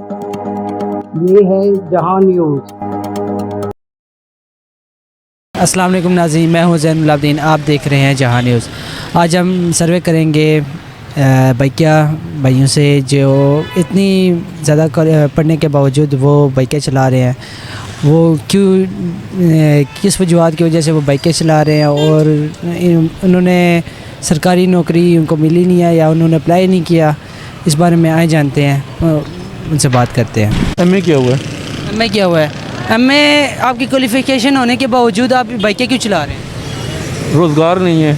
ये है जहां न्यूज़। अस्सलाम वालेकुम नाज़रीन, मैं हूं ज़ैनुल आबदीन, आप देख रहे हैं जहां न्यूज़। आज हम सर्वे करेंगे बाइकिया भाइयों से जो इतनी ज़्यादा पढ़ने के बावजूद वो बाइकें चला रहे हैं। वो किस वजूहत की वजह से वो बाइकें चला रहे हैं और उन्होंने सरकारी नौकरी उनको मिली नहीं है या उन्होंने अप्लाई नहीं किया, इस बारे में आए जानते हैं, उनसे बात करते हैं। एमए किया हुआ है। एमए किया हुआ है। एमए आपकी क्वालिफ़िकेशन होने के बावजूद आप बाइकें क्यों चला रहे हैं? रोज़गार नहीं है,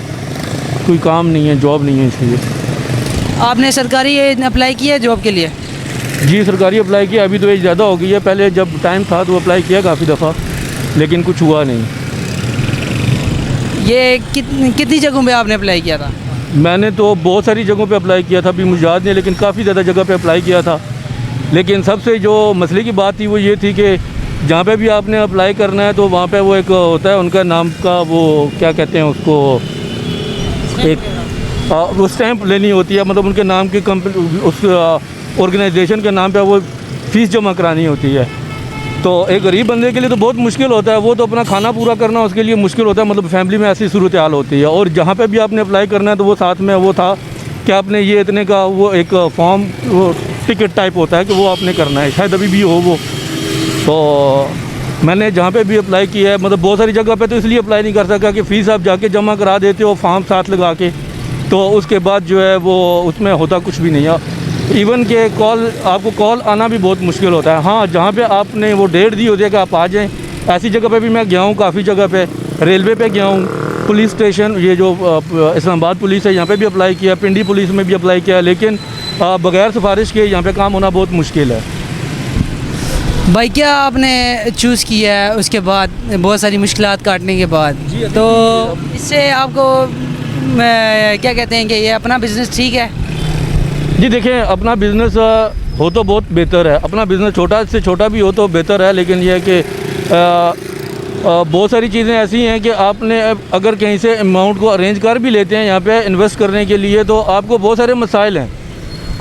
कोई काम नहीं है, जॉब नहीं है, इसलिए। आपने सरकारी अप्लाई किया है जॉब के लिए? जी सरकारी अप्लाई किया, अभी तो एज ज़्यादा हो गई है। पहले जब टाइम था तो अप्लाई किया काफ़ी दफ़ा, लेकिन कुछ हुआ नहीं। ये कितनी जगहों पे आपने अप्लाई किया था? मैंने तो बहुत सारी जगहों पे अप्लाई किया था, अभी मुझे याद नहीं, लेकिन काफ़ी ज़्यादा जगह पे अप्लाई किया था। लेकिन सबसे जो मसले की बात थी वो ये थी कि जहाँ पे भी आपने अप्लाई करना है तो वहाँ पे वो एक होता है उनका नाम का, वो क्या कहते हैं उसको, एक वो स्टैंप लेनी होती है, मतलब उनके नाम की उस ऑर्गेनाइजेशन के नाम पे वो फ़ीस जमा करानी होती है। तो एक गरीब बंदे के लिए तो बहुत मुश्किल होता है, वो तो अपना खाना पूरा करना उसके लिए मुश्किल होता है, मतलब फैमिली में ऐसी सूरत हाल होती है। और जहाँ पे भी आपने अप्लाई करना है तो वो साथ में वो था कि आपने ये इतने का वो एक फॉर्म, वो टिकट टाइप होता है कि वो आपने करना है, शायद अभी भी हो वो। तो मैंने जहाँ पे भी अप्लाई किया है, मतलब बहुत सारी जगह पे तो इसलिए अप्लाई नहीं कर सका कि फ़ीस आप जाके जमा करा देते हो फॉर्म साथ लगा के, तो उसके बाद जो है वो उसमें होता कुछ भी नहीं है। इवन के आपको कॉल आना भी बहुत मुश्किल होता है। हाँ, जहाँ पे आपने वो डेट दी होती है कि आप आ जाएं, ऐसी जगह पे भी मैं गया हूँ, काफ़ी जगह पे रेलवे पे गया हूँ, पुलिस स्टेशन, ये जो इस्लामाबाद पुलिस है यहाँ पे भी अप्लाई किया, पिंडी पुलिस में भी अप्लाई किया, लेकिन बग़ैर सिफारिश के यहाँ पे काम होना बहुत मुश्किल है। बाइकिया आपने चूज़ किया है, उसके बाद बहुत सारी मुश्किलात काटने के बाद, तो इससे आपको क्या कहते हैं कि ये अपना बिज़नेस ठीक है? जी देखिए, अपना बिज़नेस हो तो बहुत बेहतर है, अपना बिज़नेस छोटा से छोटा भी हो तो बेहतर है, लेकिन यह है कि बहुत सारी चीज़ें ऐसी हैं कि आपने अगर कहीं से अमाउंट को अरेंज कर भी लेते हैं यहाँ पे इन्वेस्ट करने के लिए, तो आपको बहुत सारे मसाइल हैं।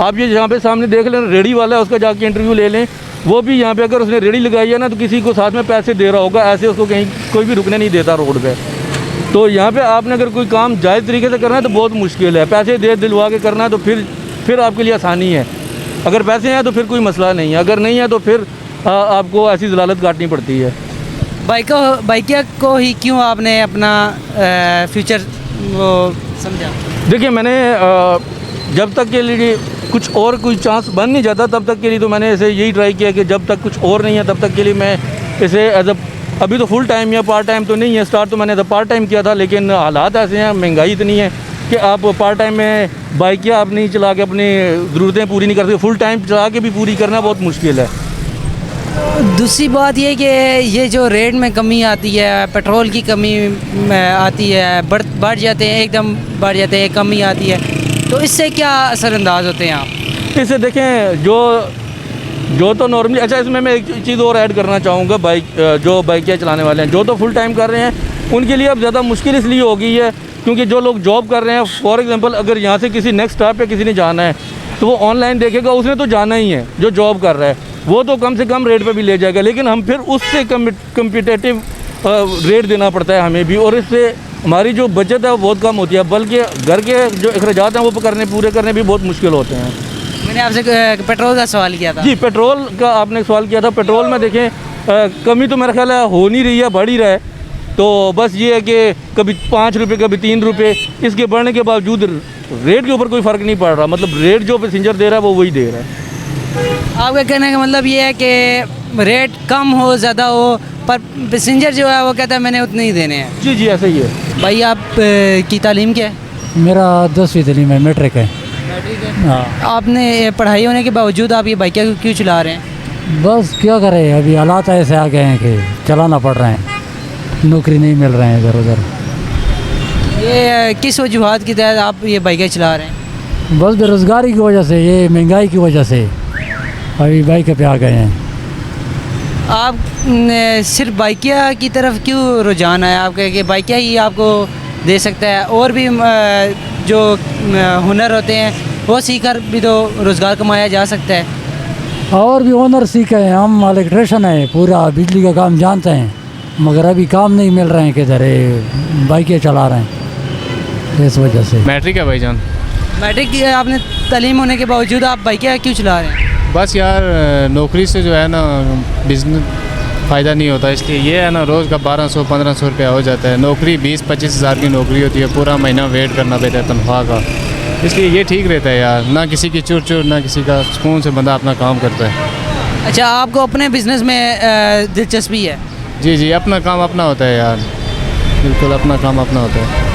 आप ये जहाँ पे सामने देख लें, रेडी वाला है, उसका जाके इंटरव्यू ले लें, वो भी यहाँ पे अगर उसने रेडी लगाई है ना तो किसी को साथ में पैसे दे रहा होगा, ऐसे उसको कहीं कोई भी रुकने नहीं देता रोड पे। तो यहाँ पे आपने अगर कोई काम जायज़ तरीके से करना है तो बहुत मुश्किल है, पैसे दे दिलवा के करना है तो फिर आपके लिए आसानी है। अगर पैसे हैं तो फिर कोई मसला नहीं है, अगर नहीं है तो फिर आपको ऐसी ज़लालत काटनी पड़ती है। बाइकिया को ही क्यों आपने अपना फ्यूचर वो समझा? देखिए, मैंने जब तक के लिए कुछ और कोई चांस बन नहीं जाता तब तक के लिए तो मैंने ऐसे यही ट्राई किया कि जब तक कुछ और नहीं है तब तक के लिए मैं इसे अभी तो फुल टाइम या पार्ट टाइम तो नहीं है, स्टार्ट तो मैंने पार्ट टाइम किया था, लेकिन हालात ऐसे हैं, महंगाई इतनी है कि आप पार्ट टाइम में बाइकियाँ आप नहीं चला के अपनी ज़रूरतें पूरी नहीं कर सकते, फुल टाइम चला के भी पूरी करना बहुत मुश्किल है। दूसरी बात ये कि ये जो रेट में कमी आती है, पेट्रोल की कमी आती है, बढ़ जाते हैं, एकदम बढ़ जाते हैं, कमी आती है, तो इससे क्या असरअंदाज होते हैं आप? इससे देखें जो तो नॉर्मली, अच्छा इसमें मैं एक चीज़ और ऐड करना चाहूँगा, जो बाइकियाँ चलाने वाले हैं जो तो फुल टाइम कर रहे हैं उनके लिए अब ज़्यादा मुश्किल इसलिए हो गई है क्योंकि जो लोग जॉब कर रहे हैं, फॉर एग्जांपल अगर यहाँ से किसी नेक्स्ट स्टॉप पे किसी ने जाना है तो वो ऑनलाइन देखेगा, उसने तो जाना ही है, जो जॉब कर रहा है वो तो कम से कम रेट पे भी ले जाएगा, लेकिन हम फिर उससे कम्पिटिटिव रेट देना पड़ता है हमें भी, और इससे हमारी जो बचत है वो बहुत कम होती है, बल्कि घर के जो अखराजात हैं वो पूरे करने भी बहुत मुश्किल होते हैं। मैंने आपसे पेट्रोल का सवाल किया था। जी, पेट्रोल का आपने सवाल किया था। पेट्रोल में देखें कमी तो मेरा ख्याल है हो नहीं रही है, बढ़ ही रहा है, तो बस ये है कि कभी 5 रुपये कभी 3 रुपये, इसके बढ़ने के बावजूद रेट के ऊपर कोई फ़र्क नहीं पड़ रहा, मतलब रेट जो पैसेंजर दे रहा है वो वही दे रहा है। आपका कहने का मतलब ये है कि रेट कम हो ज़्यादा हो पर पैसेंजर जो है वो कहता है मैंने उतने ही देने हैं। जी ऐसा ही है। भाई आप की तालीम क्या है? मेरा 10वीं तालीम है, मैट्रिक है। हाँ। आपने पढ़ाई होने के बावजूद आप ये बाइकें क्यों चला रहे हैं? बस क्या करें, अभी हालात ऐसे आ गए हैं कि चलाना पड़ रहे हैं, नौकरी नहीं मिल रहे हैं इधर उधर। ये किस वजूहत की तहत आप ये बाइकें चला रहे हैं? बस बेरोज़गारी की वजह से, ये महंगाई की वजह से अभी बाइक पे आ गए हैं। आप सिर्फ बाइकिया की तरफ क्यों रुझान है आपका कि बाइकिया ही आपको दे सकता है, और भी जो हुनर होते हैं वो सीख कर भी तो रोज़गार कमाया जा सकता है? और भी ओनर सीखे हैं, हम इलेक्ट्रिशियन हैं, पूरा बिजली का काम जानते हैं, मगर अभी काम नहीं मिल रहे हैं, किधर बाइकें चला रहे हैं इस वजह से। मैट्रिक है भाईजान। मैट्रिक आपने तालीम होने के बावजूद आप बाइकें क्यों चला रहे हैं? बस यार नौकरी से जो है ना बिजनेस फ़ायदा नहीं होता, इसलिए ये है ना रोज़ का 1200-1500 रुपया हो जाता है। नौकरी 20-25 हज़ार की नौकरी होती है, पूरा महीना वेट करना पड़ता है तनख्वाह का, इसलिए ये ठीक रहता है यार, ना किसी की चुर चुर ना किसी का, सुकून से बंदा अपना काम करता है। अच्छा, आपको अपने बिजनेस में दिलचस्पी है? जी जी, अपना काम अपना होता है यार, बिल्कुल अपना काम अपना होता है।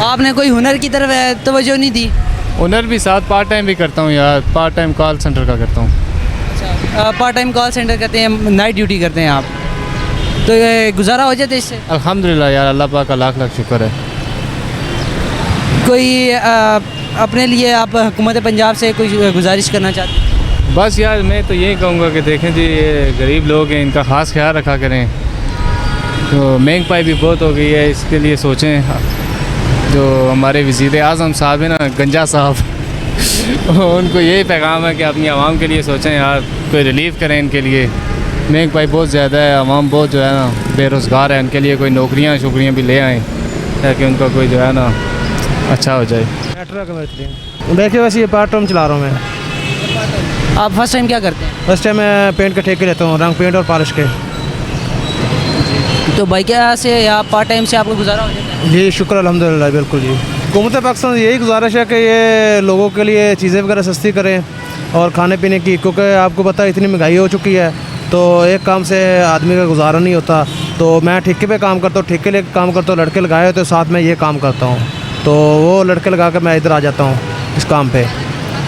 आपने कोई हुनर की तरफ तवज्जो नहीं दी? हुनर भी साथ पार्ट टाइम भी करता हूँ यार, पार्ट टाइम कॉल सेंटर का करता हूँ। अच्छा, पार्ट टाइम कॉल सेंटर करते हैं, नाइट ड्यूटी करते हैं आप, तो ये गुजारा हो जाता है इससे? अल्हम्दुलिल्लाह यार, अल्लाह पाक का लाख लाख शुक्र है। कोई अपने लिए आप हुकूमत पंजाब से कोई गुजारिश करना चाहते हैं? बस यार मैं तो यही कहूँगा कि देखें जी, ये गरीब लोग हैं, इनका ख़ास ख्याल रखा करें। तो महंगाई भी बहुत हो गई है, इसके लिए सोचें। जो हमारे वज़ीर आज़म साहब हैं ना, गंजा साहब उनको यही पैगाम है कि अपनी आवाम के लिए सोचें यार, कोई रिलीफ़ करें इनके लिए। महंगाई बहुत ज़्यादा है, आवाम बहुत जो है ना बेरोज़गार है, उनके लिए कोई नौकरियाँ शुक्रियाँ भी ले आएँ ताकि उनका कोई जो है ना अच्छा हो जाए। देखिए वैसे ये पार्ट टाइम चला रहा हूँ मैं। आप फर्स्ट टाइम क्या करते हैं? फर्स्ट टाइम मैं पेंट के ठेके लेता हूँ, रंग पेंट और पॉलिश के। तो बाइक से या पार्ट टाइम से आपको गुजारा हो जाता है? जी शुक्र अल्हम्दुलिल्लाह, बिल्कुल जी। हुकूमत पाकिस्तान से यही गुजारिश है कि ये लोगों के लिए चीज़ें वगैरह सस्ती करें और खाने पीने की, क्योंकि आपको पता है इतनी महंगाई हो चुकी है, तो एक काम से आदमी का गुजारा नहीं होता। तो मैं ठेके पे काम करता हूँ, ठेके लेके काम करता हूँ, लड़के लगाए होते, तो साथ में ये काम करता हूँ, तो वो लड़के लगा कर मैं इधर आ जाता हूँ इस काम पे।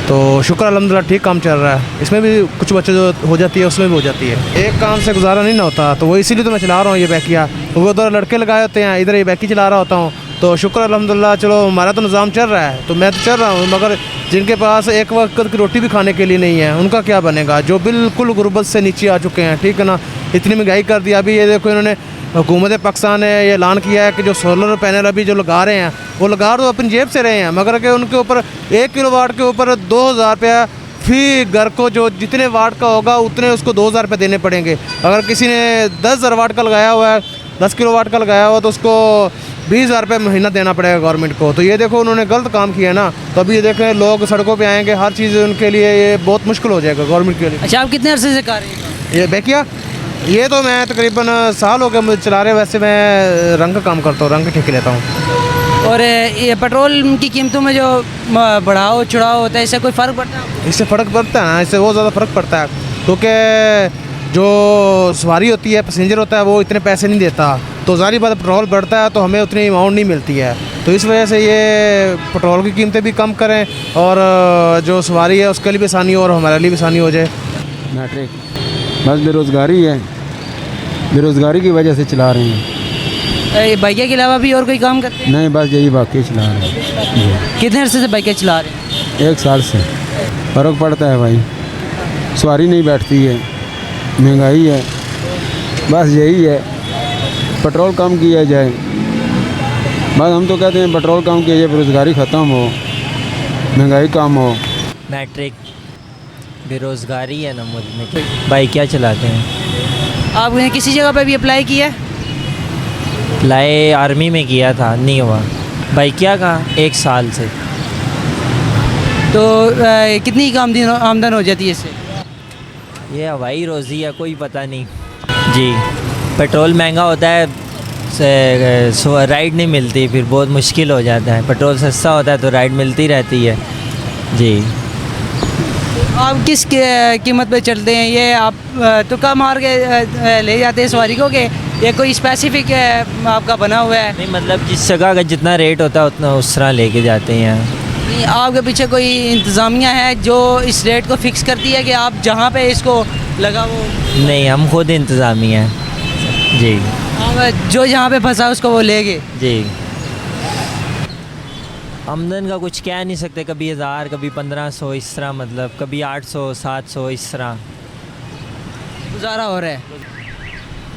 तो शुक्र अल्हम्दुलिल्लाह ठीक काम चल रहा है। इसमें भी कुछ बच्चे जो हो जाती है, उसमें भी हो जाती है। एक काम से गुजारा नहीं ना होता, तो वो इसीलिए तो मैं चला रहा हूँ ये बैकिया। वो उधर लड़के लगाए होते हैं, इधर ये बैकी चला रहा होता हूँ, तो शुक्र अल्हम्दुलिल्लाह चलो हमारा तो निज़ाम चल रहा है, तो मैं तो चल रहा हूँ। मगर जिनके पास एक वक्त की रोटी भी खाने के लिए नहीं है, उनका क्या बनेगा? जो बिल्कुल गुर्बत से नीचे आ चुके हैं, ठीक है ना, इतनी महंगाई कर दिया। अभी ये देखो, इन्होंने हुकूमत पाकिस्तान ने ये ऐलान किया है कि जो सोलर पैनल अभी जो लगा रहे हैं, वो लगा तो अपनी जेब से रहे हैं, मगर कि उनके ऊपर 1 किलोवाट के ऊपर 2000 रुपया फी घर को, जो जितने वाट का होगा उतने उसको 2000 रुपये देने पड़ेंगे। अगर किसी ने 10,000 वाट का लगाया हुआ है, 10 किलोवाट का लगाया हुआ, तो उसको 20,000 रुपये महीना देना पड़ेगा गवर्नमेंट को। तो ये देखो उन्होंने गलत काम किया ना। तो अभी ये देखें लोग सड़कों पे आएंगे, हर चीज़ उनके लिए ये बहुत मुश्किल हो जाएगा गवर्नमेंट के लिए। अच्छा, आप कितने अरसे से कर रहे हैं ये बैकिया? ये तो मैं तकरीबन साल हो गया मुझे चला रहे। वैसे मैं रंग का काम करता हूँ, रंग के ठेके लेता हूँ। और ये पेट्रोल की कीमतों में जो बढ़ाव चढ़ाव होता है, इससे कोई फ़र्क पड़ता है? इससे फ़र्क पड़ता है ना, इससे बहुत ज़्यादा फ़र्क पड़ता है, क्योंकि जो सवारी होती है, पैसेंजर होता है, वो इतने पैसे नहीं देता, तो ज़ाहिर बात पेट्रोल बढ़ता है तो हमें उतनी अमाउंट नहीं मिलती है। तो इस वजह से ये पेट्रोल की कीमतें भी कम करें और जो सवारी है उसके लिए भी आसानी हो और हमारे लिए भी आसानी हो जाए। मैट्रिक बस बेरोज़गारी है, बेरोज़गारी की वजह से चला रहे हैं। बाइकें के अलावा भी और कोई काम करते हैं? नहीं, बस यही बाकी चला रहे हैं। कितने अरसे से बाइकें चला रहे हैं? 1 साल से। फ़र्क पड़ता है भाई, सवारी नहीं बैठती है, महंगाई है, बस यही है। पेट्रोल कम किया जाए, बस हम तो कहते हैं पेट्रोल कम किया जाए, बेरोज़गारी ख़त्म हो, महंगाई कम हो। मैट्रिक बेरोज़गारी है ना मुल्क में, बाइक क्या चलाते हैं। आपने किसी जगह पे भी अप्लाई किया है? अप्लाई आर्मी में किया था, नहीं हुआ। बाइक क्या का 1 साल से। तो कितनी आमदन हो जाती है इससे? ये हवाई रोज़ी है, कोई पता नहीं जी। पेट्रोल महंगा होता है, राइड नहीं मिलती, फिर बहुत मुश्किल हो जाता है। पेट्रोल सस्ता होता है तो राइड मिलती रहती है जी। आप किस कीमत पे चलते हैं? ये आप तुक्का मार के ले जाते हैं सवारी को, कि ये कोई स्पेसिफिक आपका बना हुआ है? नहीं, मतलब जिस जगह का जितना रेट होता है उतना उस तरह लेके जाते हैं। नहीं, आपके पीछे कोई इंतज़ामिया है जो इस रेट को फिक्स करती है कि आप जहाँ पे इसको लगा वो? नहीं, हम खुद इंतज़ामिया हैं जी। आप जो जहाँ पे फंसा उसको वो लेंगे जी। आमदन का कुछ कह नहीं सकते, कभी 1000, कभी 1500, इस तरह, मतलब कभी 800, 700, इस तरह गुजारा हो रहा है।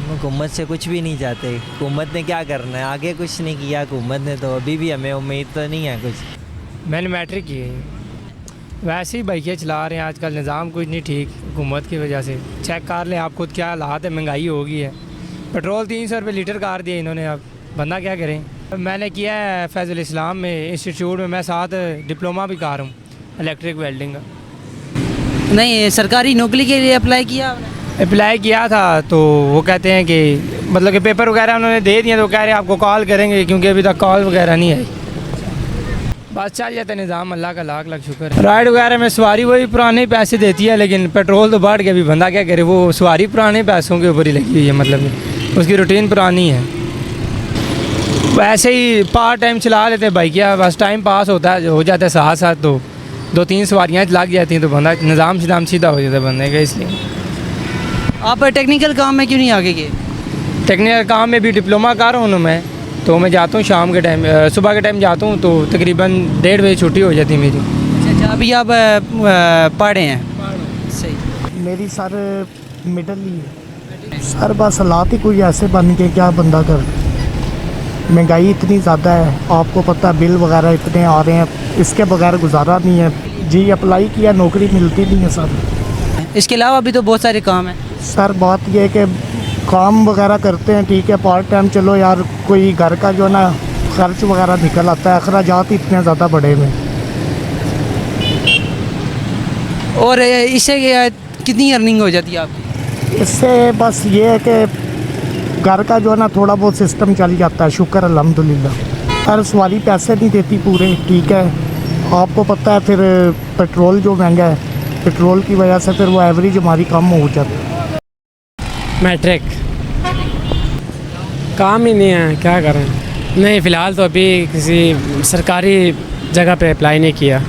हुकूमत से कुछ भी नहीं चाहते। हुकूमत ने क्या करना है, आगे कुछ नहीं किया हुकूमत ने, तो अभी भी हमें उम्मीद तो नहीं है कुछ। मैंने मैट्रिक की है, वैसे ही बाइकें चला रहे हैं आजकल, निज़ाम कुछ नहीं ठीक। हुकूमत की वजह से। चेक कर ले आप खुद क्या हालात है, महंगाई हो गई है। पेट्रोल 300 रुपये लीटर कर दिया इन्होंने, अब बंदा क्या करें। मैंने किया है फैज़ुल इस्लाम में इंस्टीट्यूट में, मैं साथ डिप्लोमा भी कर रहा हूँ इलेक्ट्रिक वेल्डिंग का। नहीं, सरकारी नौकरी के लिए अप्लाई किया आपने? अप्लाई किया था तो वो कहते हैं कि मतलब कि पेपर वगैरह उन्होंने दे दिए, तो कह रहे हैं आपको कॉल करेंगे, क्योंकि अभी तक कॉल वगैरह नहीं आई। बस चल जाता निज़ाम, अल्लाह का लाख लाख शुक्र है। राइड वगैरह में सवारी वही पुराने पैसे देती है, लेकिन पेट्रोल तो बढ़ गया, अभी बंदा क्या करे। वो सवारी पुराने पैसों के ऊपर ही लगी हुई है, मतलब उसकी रूटीन पुरानी है। वैसे ही पार्ट टाइम चला लेते भाई, क्या बस टाइम पास होता है, हो जाता है साथ साथ, तो 2-3 सवारियाँ लग जाती हैं तो बंदा निज़ाम सीधा हो जाता है बंदे का। इसलिए आप टेक्निकल काम में क्यों नहीं आगे गए? टेक्निकल काम में भी डिप्लोमा कर रहा हूँ मैं, तो मैं जाता हूँ शाम के टाइम, सुबह के टाइम जाता हूँ, तो तकरीबन 1:30 बजे छुट्टी हो जाती है मेरी। अच्छा, अभी आप पढ़ रहे हैं? सही। मेरी सर मिडल ही है सर, बस हालात ही कोई ऐसे बन के क्या बंदा कर। महंगाई इतनी ज़्यादा है, आपको पता है, बिल वगैरह इतने आ रहे हैं, इसके बगैर गुजारा नहीं है। जी अप्लाई किया, नौकरी मिलती नहीं है सर। इसके अलावा भी तो बहुत सारे काम हैं सर। बात यह है कि काम वगैरह करते हैं, ठीक है, पार्ट टाइम, चलो यार, कोई घर का जो ना खर्च वगैरह निकल आता है, अखराजात इतने ज़्यादा बढ़े हुए। और इससे कितनी अर्निंग हो जाती है आपकी? इससे बस ये है कि घर का जो है ना थोड़ा बहुत सिस्टम चल जाता है, शुक्र अल्हम्दुलिल्लाह। हर सवारी पैसे नहीं देती पूरे, ठीक है, आपको पता है। फिर पेट्रोल जो महंगा है, पेट्रोल की वजह से फिर वो एवरेज हमारी कम हो जाती है। मैट्रिक काम ही नहीं है, क्या करें। नहीं, फ़िलहाल तो अभी किसी सरकारी जगह पे अप्लाई नहीं किया।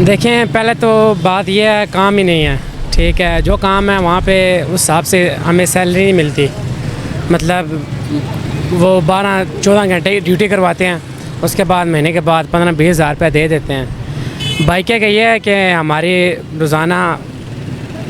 देखें, पहले तो बात यह है, काम ही नहीं है, ठीक है। जो काम है वहाँ पे उस हिसाब से हमें सैलरी नहीं मिलती, मतलब वो 12-14 घंटे ड्यूटी करवाते हैं, उसके बाद महीने के बाद 15-20 हज़ार रुपये दे देते हैं। बाइक का ये है कि हमारी रोज़ाना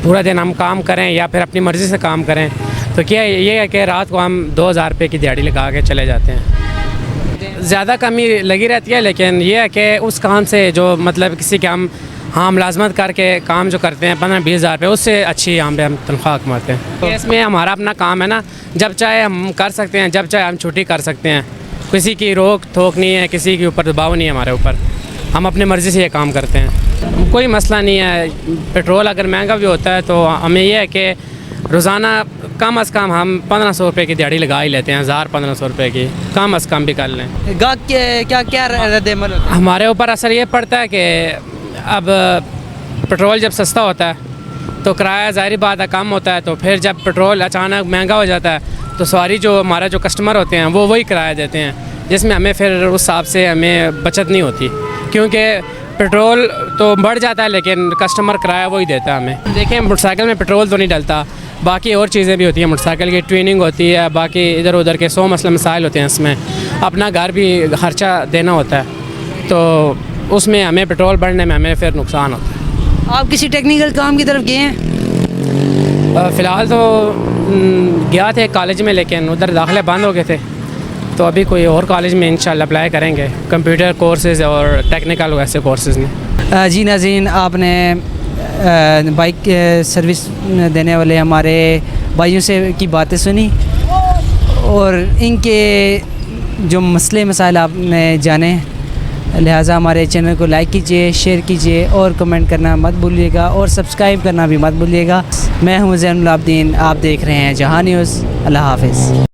पूरा दिन हम काम करें या फिर अपनी मर्ज़ी से काम करें, तो क्या ये है कि रात को हम 2,000 रुपये की दिहाड़ी लगा के चले जाते हैं। ज़्यादा कमी लगी रहती है, लेकिन ये है कि उस काम से जो मतलब किसी के हम मुलाजमत करके काम जो करते हैं 15-20 हज़ार रुपये, उससे अच्छी यहाँ पे हम तनख्वाह कमाते हैं। तो इसमें हमारा अपना काम है ना, जब चाहे हम कर सकते हैं, जब चाहे हम छुट्टी कर सकते हैं, किसी की रोक टोक नहीं है, किसी के ऊपर दबाव नहीं है हमारे ऊपर, हम अपनी मर्ज़ी से ये काम करते हैं, कोई मसला नहीं है। पेट्रोल अगर महंगा भी होता है तो हमें यह है कि रोज़ाना कम अज़ कम हम 1500 रुपये की दिहाड़ी लगा ही लेते हैं, 1000-1500 रुपये की कम अज़ कम भी कर लें। क्या रद्द-ए-अमल होता है? हमारे ऊपर असर ये पड़ता है कि अब पेट्रोल जब सस्ता होता है तो किराया ज़ाहिर बात है कम होता है, तो फिर जब पेट्रोल अचानक महंगा हो जाता है तो सवारी जो हमारा जो कस्टमर होते हैं वो वही किराया देते हैं, जिसमें हमें फिर उस हिसाब से हमें बचत नहीं होती, क्योंकि पेट्रोल तो बढ़ जाता है लेकिन कस्टमर किराया वही देता है हमें। देखें, मोटरसाइकिल में पेट्रोल तो नहीं डलता, बाकी और चीज़ें भी होती हैं, मोटरसाइकिल की ट्यूनिंग होती है, बाकी इधर उधर के 100 मसले मसाइल होते हैं, इसमें अपना घर भी खर्चा देना होता है, तो उसमें हमें पेट्रोल बढ़ने में हमें फिर नुकसान होता है। आप किसी टेक्निकल काम की तरफ गए हैं? फ़िलहाल तो गया थे कॉलेज में, लेकिन उधर दाखिले बंद हो गए थे, तो अभी कोई और कॉलेज में इंशाल्लाह अप्लाई करेंगे, कंप्यूटर कोर्सेज़ और टेक्निकल वैसे कोर्सेज़ में। जी नाज़रीन, आपने बाइक सर्विस देने वाले हमारे भाइयों से की बातें सुनी और इनके जो मसले मसाइल आपने जाने, लिहाजा हमारे चैनल को लाइक कीजिए, शेयर कीजिए और कमेंट करना मत भूलिएगा और सब्सक्राइब करना भी मत भूलिएगा। मैं हूं ज़ैनुल आबदीन, आप देख रहे हैं जहां न्यूज़। अल्लाह हाफ़िज़।